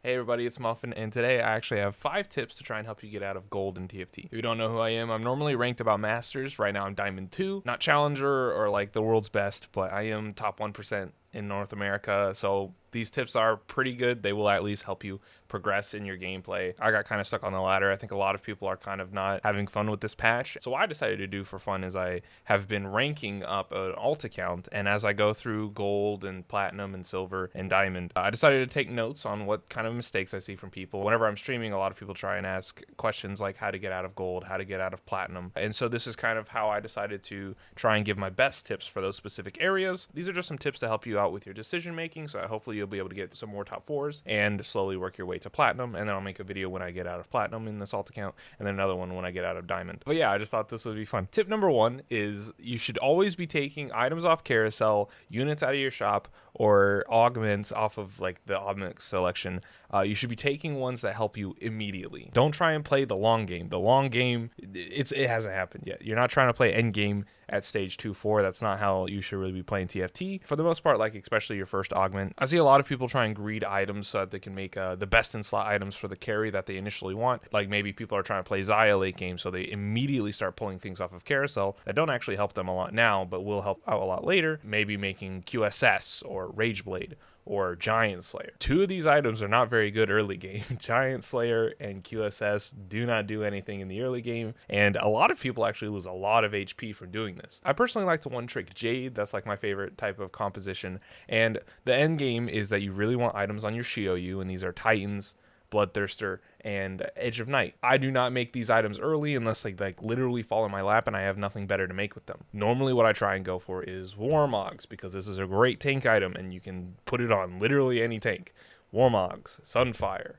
Hey everybody, it's Muffin, and today I actually have 5 tips to try and help you get out of gold in TFT. If you don't know who I am, I'm normally ranked about Masters. Right now I'm Diamond 2. Not Challenger or like the world's best, but I am top 1% in North America, so these tips are pretty good. They will at least help you progress in your gameplay. I got kind of stuck on the ladder. I think a lot of people are kind of not having fun with this patch. So what I decided to do for fun is I have been ranking up an alt account, and as I go through gold and platinum and silver and diamond, I decided to take notes on what kind of mistakes I see from people. Whenever I'm streaming, a lot of people try and ask questions like how to get out of gold, how to get out of platinum. And so this is kind of how I decided to try and give my best tips for those specific areas. These are just some tips to help you out with your decision making, so hopefully you'll be able to get some more top 4s and slowly work your way to platinum. And then I'll make a video when I get out of platinum in this alt account, and then another one when I get out of diamond. But yeah, I just thought this would be fun. Tip number 1 is you should always be taking items off carousel, units out of your shop, or augments off of like the augment selection. You should be taking ones that help you immediately. Don't try and play the long game. The long game, it hasn't happened yet. You're not trying to play end game at stage 2-4. That's not how you should really be playing TFT. For the most part, like especially your first augment, I see a lot of people try and greed items so that they can make the best in slot items for the carry that they initially want. Like maybe people are trying to play Xayah late game, so they immediately start pulling things off of carousel that don't actually help them a lot now, but will help out a lot later. Maybe making QSS or Rageblade or Giant Slayer. 2 of these items are not very good early game. Giant Slayer and QSS do not do anything in the early game, and a lot of people actually lose a lot of HP from doing this. I personally like to one-trick Jade. That's like my favorite type of composition, and the end game is that you really want items on your Shioyu, and these are Titans, Bloodthirster, and Edge of Night. I do not make these items early unless they like literally fall in my lap and I have nothing better to make with them. Normally what I try and go for is Warmogs, because this is a great tank item and you can put it on literally any tank. Warmogs, Sunfire,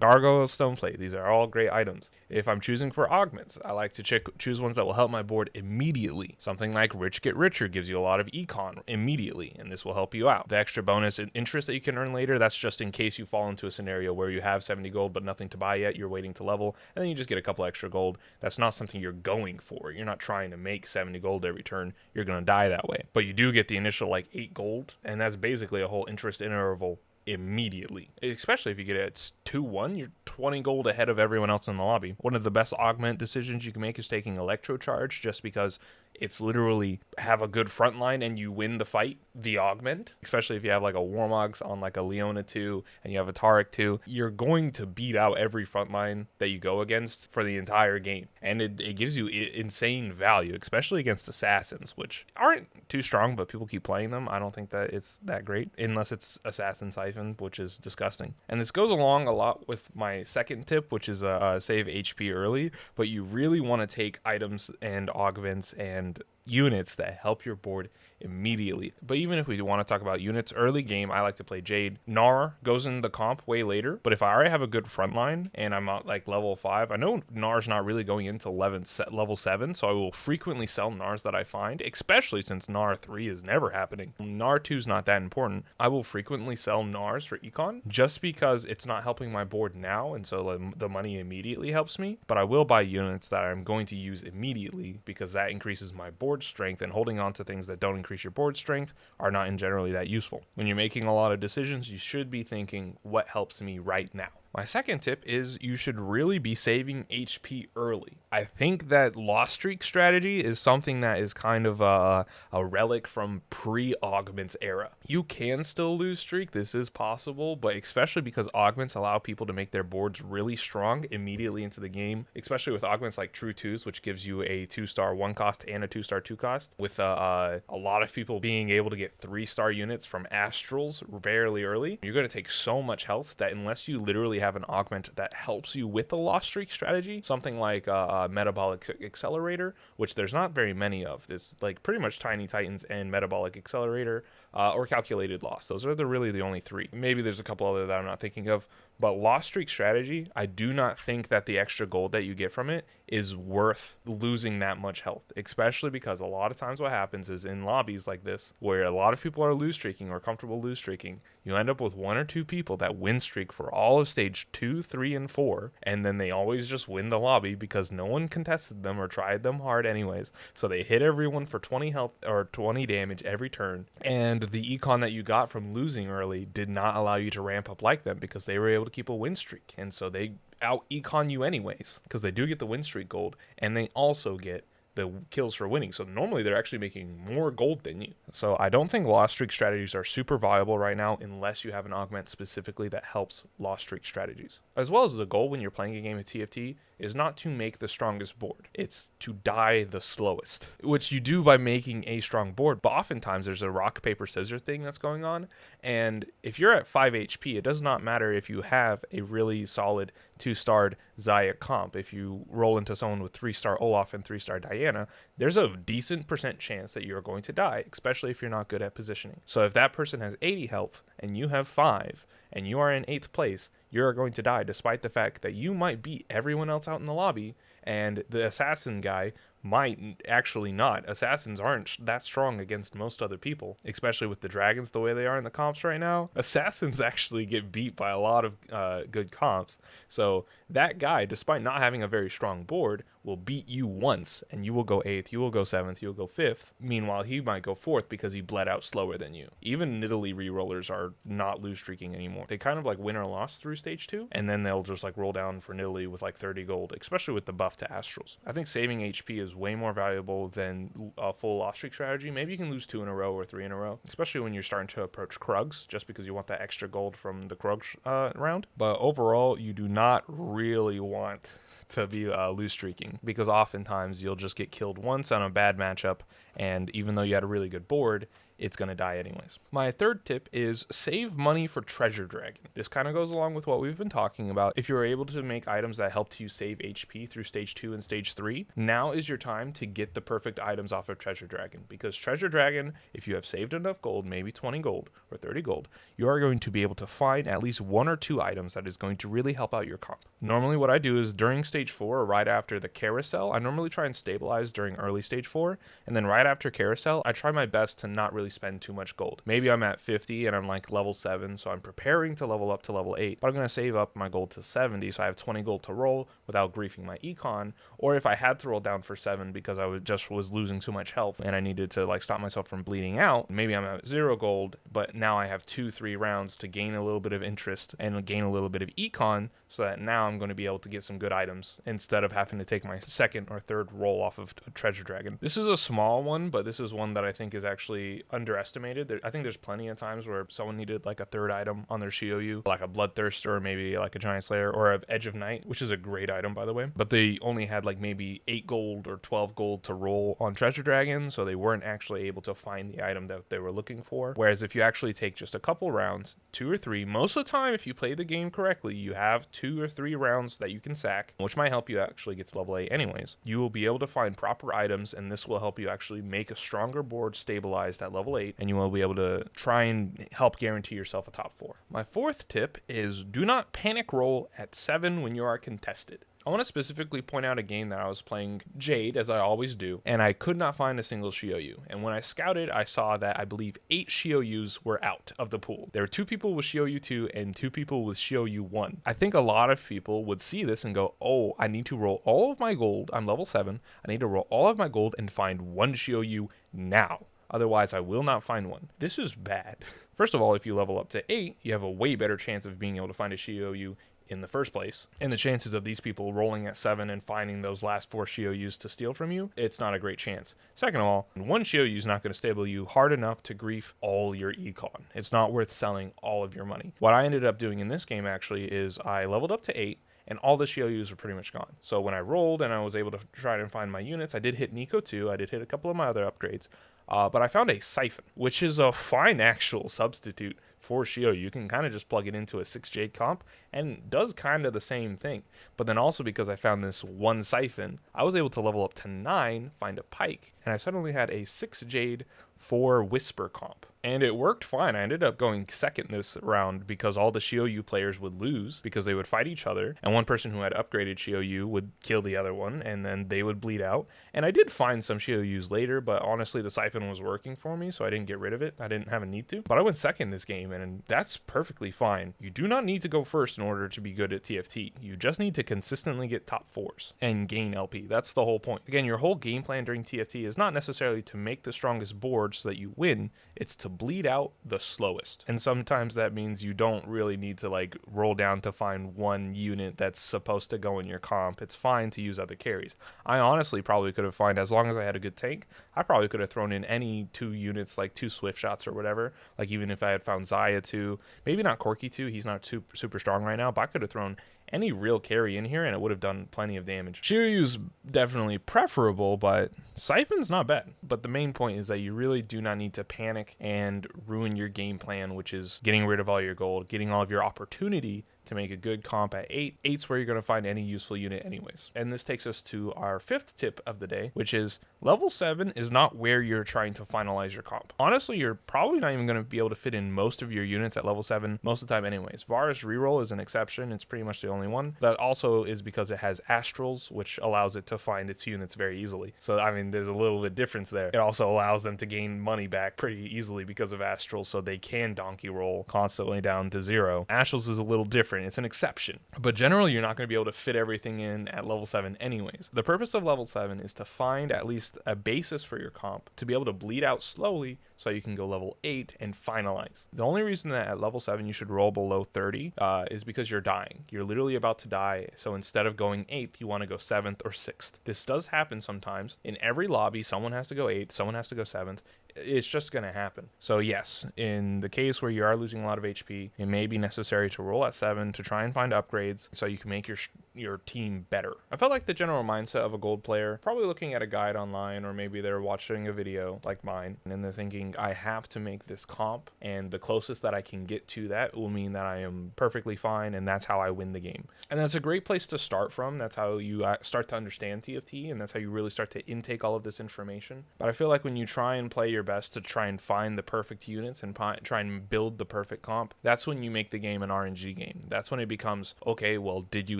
Gargoyle, Stoneplate. These are all great items. If I'm choosing for augments, I like to choose ones that will help my board immediately. Something like Rich Get Richer gives you a lot of econ immediately, and this will help you out. The extra bonus and interest that you can earn later, that's just in case you fall into a scenario where you have 70 gold but nothing to buy yet, you're waiting to level, and then you just get a couple extra gold. That's not something you're going for. You're not trying to make 70 gold every turn. You're going to die that way. But you do get the initial like 8 gold, and that's basically a whole interest interval immediately. Especially if you get it 2-1, you're 20 gold ahead of everyone else in the lobby. One of the best augment decisions you can make is taking Electro Charge, just because it's literally have a good front line and you win the fight, the augment. Especially if you have like a Warmogs on like a Leona 2 and you have a Taric 2, you're going to beat out every front line that you go against for the entire game. And it gives you insane value, especially against assassins, which aren't too strong, but people keep playing them. I don't think that it's that great, unless it's Assassin Siphon, which is disgusting. And this goes along a lot with my second tip, which is save HP early, but you really want to take items and augments and units that help your board immediately. But even if we want to talk about units early game, I like to play Jade. Gnar goes in the comp way later, but if I already have a good front line and I'm at like level 5, I know Gnar's not really going into level 7, so I will frequently sell Gnars that I find, especially since Gnar 3 is never happening. Gnar 2 is not that important. I will frequently sell Gnars for econ just because it's not helping my board now, and so the money immediately helps me, but I will buy units that I'm going to use immediately because that increases my board strength, and holding on to things that don't increase your board strength are not in generally that useful. When you're making a lot of decisions, you should be thinking, what helps me right now? My second tip is you should really be saving HP early. I think that lost streak strategy is something that is kind of a relic from pre-augments era. You can still lose streak, this is possible, but especially because augments allow people to make their boards really strong immediately into the game, especially with augments like True 2s, which gives you a 2-star 1 cost and a 2-star 2 cost, with a lot of people being able to get 3-star units from Astrals fairly early. You're going to take so much health that unless you literally have an augment that helps you with a lost streak strategy, something like a metabolic accelerator, which there's not very many of. There's like pretty much Tiny Titans and metabolic accelerator, or calculated loss. Those are really the only 3. Maybe there's a couple other that I'm not thinking of, but lost streak strategy, I do not think that the extra gold that you get from it is worth losing that much health, especially because a lot of times what happens is in lobbies like this, where a lot of people are lose streaking or comfortable lose streaking, you end up with 1 or 2 people that win streak for all of stage 2, 3, and 4, and then they always just win the lobby because no one contested them or tried them hard anyways. So they hit everyone for 20 health or 20 damage every turn, and the econ that you got from losing early did not allow you to ramp up like them because they were able to keep a win streak, and so they out econ you anyways because they do get the win streak gold, and they also get the kills for winning. So normally they're actually making more gold than you. So I don't think lost streak strategies are super viable right now unless you have an augment specifically that helps lost streak strategies. As well as the goal when you're playing a game of TFT is not to make the strongest board. It's to die the slowest, which you do by making a strong board. But oftentimes there's a rock, paper, scissors thing that's going on. And if you're at 5 HP, it does not matter if you have a really solid 2-starred Zaya comp. If you roll into someone with 3-star Olaf and 3-star Diana, there's a decent % chance that you're going to die, especially if you're not good at positioning. So if that person has 80 health and you have 5 and you are in 8th place, you're going to die despite the fact that you might beat everyone else out in the lobby, and the assassin guy might actually not. Assassins aren't that strong against most other people, especially with the dragons the way they are in the comps right now. Assassins actually get beat by a lot of good comps. So that guy, despite not having a very strong board, will beat you once, and you will go 8th, you will go 7th, you will go 5th. Meanwhile, he might go 4th because he bled out slower than you. Even Nidalee rerollers are not lose streaking anymore. They kind of like win or loss through stage 2, and then they'll just like roll down for Nidalee with like 30 gold, especially with the buff to Astrals. I think saving HP is way more valuable than a full loss streak strategy. Maybe you can lose 2 in a row or 3 in a row, especially when you're starting to approach Krugs, just because you want that extra gold from the Krugs round. But overall, you do not really want to be lose streaking, because oftentimes you'll just get killed once on a bad matchup, and even though you had a really good board, it's going to die anyways. My third tip is save money for Treasure Dragon. This kind of goes along with what we've been talking about. If you're able to make items that helped you save HP through stage 2 and stage 3, now is your time to get the perfect items off of Treasure Dragon, because Treasure Dragon, if you have saved enough gold, maybe 20 gold or 30 gold, you are going to be able to find at least 1 or 2 items that is going to really help out your comp. Normally what I do is during stage 4 or right after the carousel, I normally try and stabilize during early stage 4, and then right after carousel, I try my best to not really spend too much gold. Maybe I'm at 50 and I'm like level 7, so I'm preparing to level up to level 8, but I'm going to save up my gold to 70 so I have 20 gold to roll without griefing my econ. Or if I had to roll down for 7 because I was losing too much health and I needed to like stop myself from bleeding out, maybe I'm at 0 gold, but now I have 2-3 rounds to gain a little bit of interest and gain a little bit of econ, so that now I'm going to be able to get some good items instead of having to take my 2nd or 3rd roll off of Treasure Dragon. This is a small one, but this is one that I think is actually underestimated. I think there's plenty of times where someone needed like a 3rd item on their Shioyu, like a Bloodthirster or maybe like a Giant Slayer or an Edge of Night, which is a great item by the way, but they only had like maybe 8 gold or 12 gold to roll on Treasure Dragon, so they weren't actually able to find the item that they were looking for. Whereas if you actually take just a couple rounds, 2 or 3, most of the time if you play the game correctly, you have 2 or 3 rounds that you can sack, which might help you actually get to level 8 anyways. You will be able to find proper items, and this will help you actually make a stronger board stabilized at level 8, and you will be able to try and help guarantee yourself a top 4. My 4th tip is do not panic roll at 7 when you are contested. I want to specifically point out a game that I was playing Jade, as I always do, and I could not find a single Shioyu. And when I scouted, I saw that I believe 8 Shioyus were out of the pool. There were 2 people with Shioyu 2 and 2 people with Shioyu 1. I think a lot of people would see this and go, oh, I need to roll all of my gold. I'm level 7. I need to roll all of my gold and find 1 Shioyu now. Otherwise, I will not find one. This is bad. First of all, if you level up to 8, you have a way better chance of being able to find a Shioyu in the first place, and the chances of these people rolling at 7 and finding those last 4 Shioyus to steal from you, it's not a great chance. Second of all, 1 Shioyu is not going to stable you hard enough to grief all your econ. It's not worth selling all of your money. What I ended up doing in this game actually is I leveled up to 8, and all the Shioyus were pretty much gone. So when I rolled and I was able to try and find my units, I did hit Nico 2, I did hit a couple of my other upgrades, but I found a Siphon, which is a fine actual substitute for Shioyu. You can kind of just plug it into a 6 Jade comp and does kind of the same thing. But then also because I found this 1 Siphon, I was able to level up to 9, find a Pike, and I suddenly had a 6 Jade for Whisper comp. And it worked fine. I ended up going second this round because all the Shiou players would lose because they would fight each other, and one person who had upgraded Shiou would kill the other one, and then they would bleed out. And I did find some Shious later, but honestly the siphon was working for me, so I didn't get rid of it. I didn't have a need to. But I went second this game, and that's perfectly fine. You do not need to go first in order to be good at TFT. You just need to consistently get top 4s and gain LP. That's the whole point. Again, your whole game plan during TFT is not necessarily to make the strongest board so that you win. It's to bleed out the slowest. And sometimes that means you don't really need to like roll down to find one unit that's supposed to go in your comp. It's fine to use other carries. I honestly probably could have found, as long as I had a good tank, I probably could have thrown in any 2 units, like 2 swift shots or whatever. Like even if I had found Zaya 2, maybe not Corki 2, he's not super strong right now, but I could have thrown any real carry in here and it would have done plenty of damage. Shiryu's definitely preferable, but Siphon's not bad. But the main point is that you really do not need to panic and ruin your game plan, which is getting rid of all your gold, getting all of your opportunity to make a good comp at 8. 8's where you're going to find any useful unit anyways. And this takes us to our 5th tip of the day, which is level 7 is not where you're trying to finalize your comp. Honestly, you're probably not even going to be able to fit in most of your units at level 7 most of the time anyways. Varus reroll is an exception. It's pretty much the only one. That also is because it has astrals, which allows it to find its units very easily. So, I mean, there's a little bit of difference there. It also allows them to gain money back pretty easily because of astrals, so they can donkey roll constantly down to 0. Astrals is a little different. It's an exception, but generally you're not going to be able to fit everything in at level 7 anyways. The purpose of level 7 is to find at least a basis for your comp to be able to bleed out slowly so you can go level 8 and finalize. The only reason that at level 7 you should roll below 30 is because you're dying. You're literally about to die, so instead of going 8th, you want to go 7th or 6th. This does happen sometimes. In every lobby, someone has to go 8th, someone has to go 7th. It's just going to happen. So yes, in the case where you are losing a lot of HP, it may be necessary to roll at 7 to try and find upgrades so you can make your team better. I felt like the general mindset of a gold player, probably looking at a guide online, or maybe they're watching a video like mine and they're thinking, I have to make this comp, and the closest that I can get to that will mean that I am perfectly fine, and that's how I win the game. And that's a great place to start from. That's how you start to understand TFT, and that's how you really start to intake all of this information. But I feel like when you try and play your best to try and find the perfect units and try and build the perfect comp, that's when you make the game an RNG game. That's when it becomes, okay, well, did you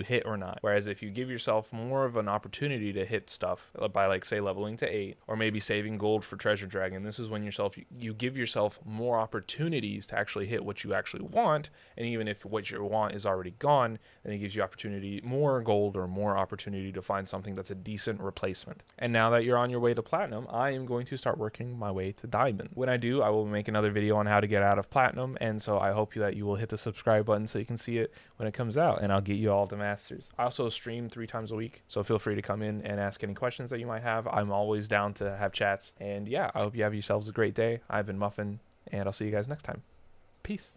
hit or not? Whereas if you give yourself more of an opportunity to hit stuff by, like, say, leveling to 8, or maybe saving gold for Treasure Dragon, this is when you give yourself more opportunities to actually hit what you actually want. And even if what you want is already gone, then it gives you opportunity, more gold or more opportunity to find something that's a decent replacement. And now that you're on your way to platinum, I am going to start working my way to diamond. When I do, I will make another video on how to get out of platinum, and so I hope that you will hit the subscribe button so you can see it when it comes out, and I'll get you all the masters. I also stream 3 times a week, so feel free to come in and ask any questions that you might have. I'm always down to have chats, and yeah, I hope you have yourselves a great day. I've been Muffin, and I'll see you guys next time. Peace.